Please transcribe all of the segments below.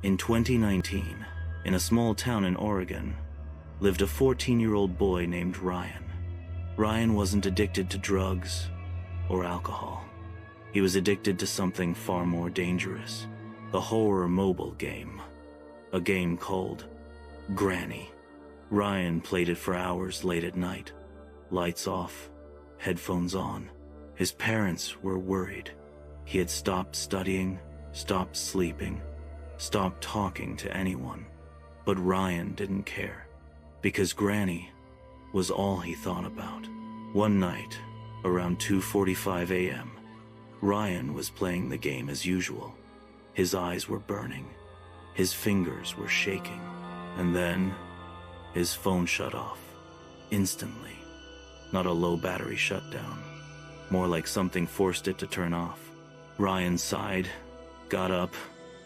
In 2019, in a small town in Oregon, lived a 14-year-old boy named Ryan. Ryan wasn't addicted to drugs or alcohol. He was addicted to something far more dangerous, the horror mobile game, a game called Granny. Ryan played it for hours late at night, lights off, headphones on. His parents were worried. He had stopped studying, stopped sleeping, stopped talking to anyone. But Ryan didn't care, because Granny was all he thought about. One night, around 2:45 a.m., Ryan was playing the game as usual. His eyes were burning, his fingers were shaking, and then his phone shut off, instantly. Not a low battery shutdown, more like something forced it to turn off. Ryan sighed, got up,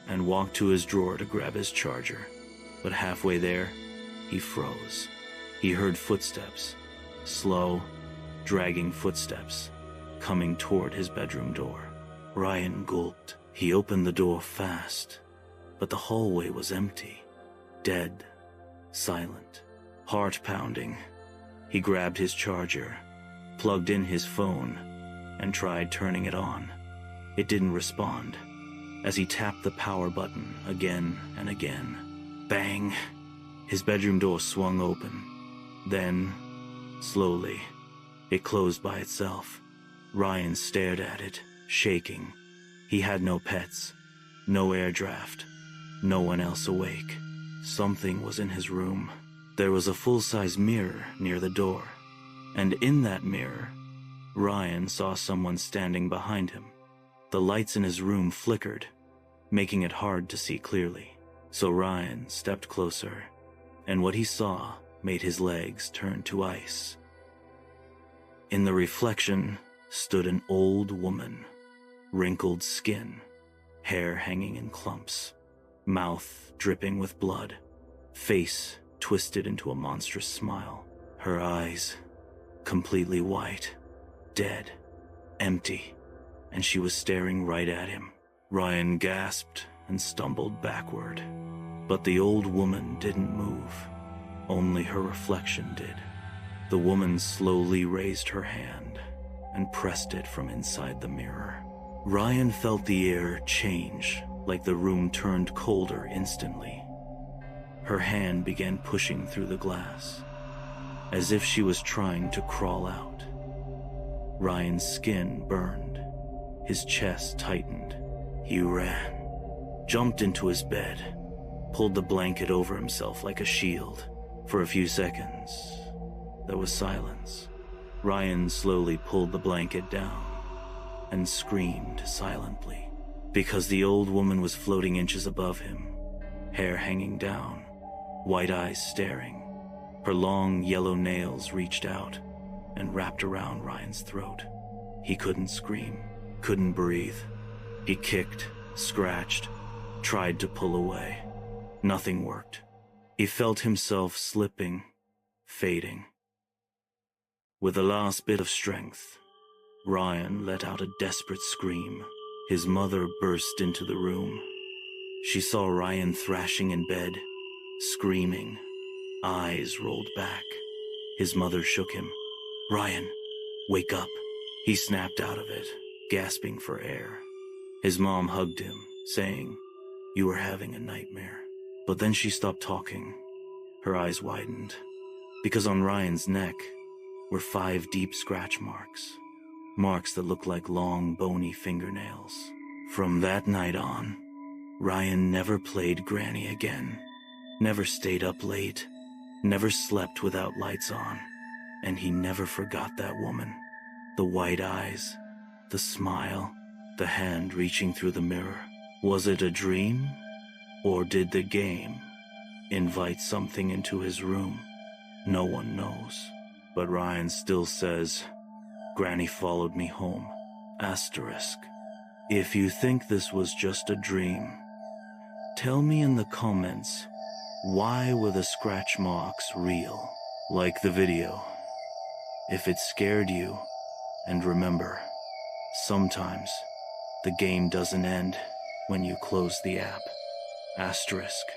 and walked to his drawer to grab his charger. But halfway there, he froze. He heard footsteps, slow, dragging footsteps, coming toward his bedroom door. Ryan gulped. He opened the door fast, but the hallway was empty, dead, silent, heart pounding. He grabbed his charger, plugged in his phone, and tried turning it on. It didn't respond. As he tapped the power button again and again, bang, his bedroom door swung open. Then, slowly, it closed by itself. Ryan stared at it, shaking. He had no pets, no air draft, no one else awake. Something was in his room. There was a full-size mirror near the door, and in that mirror, Ryan saw someone standing behind him. The lights in his room flickered, making it hard to see clearly. So Ryan stepped closer, and what he saw made his legs turn to ice. In the reflection stood an old woman, wrinkled skin, hair hanging in clumps, mouth dripping with blood, face twisted into a monstrous smile. Her eyes completely white, dead, empty, and she was staring right at him. Ryan gasped and stumbled backward, but the old woman didn't move. Only her reflection did. The woman slowly raised her hand and pressed it from inside the mirror. Ryan felt the air change, like the room turned colder instantly. Her hand began pushing through the glass, as if she was trying to crawl out. Ryan's skin burned, his chest tightened. He ran, jumped into his bed, pulled the blanket over himself like a shield. For a few seconds, there was silence. Ryan slowly pulled the blanket down and screamed silently, because the old woman was floating inches above him, hair hanging down, white eyes staring. Her long yellow nails reached out and wrapped around Ryan's throat. He couldn't scream, couldn't breathe. He kicked, scratched, tried to pull away. Nothing worked. He felt himself slipping, fading. With a last bit of strength, Ryan let out a desperate scream. His mother burst into the room. She saw Ryan thrashing in bed, screaming, eyes rolled back. His mother shook him. "Ryan, wake up." He snapped out of it, gasping for air. His mom hugged him, saying, "You were having a nightmare." But then she stopped talking. Her eyes widened, because on Ryan's neck were 5 deep scratch marks, marks that looked like long, bony fingernails. From that night on, Ryan never played Granny again, never stayed up late, never slept without lights on, and he never forgot that woman. The white eyes, the smile, the hand reaching through the mirror. Was it a dream? Or did the game invite something into his room? No one knows. But Ryan still says, "Granny followed me home." Asterisk. If you think this was just a dream, tell me in the comments, why were the scratch marks real? Like the video if it scared you, and remember, sometimes the game doesn't end when you close the app. Asterisk.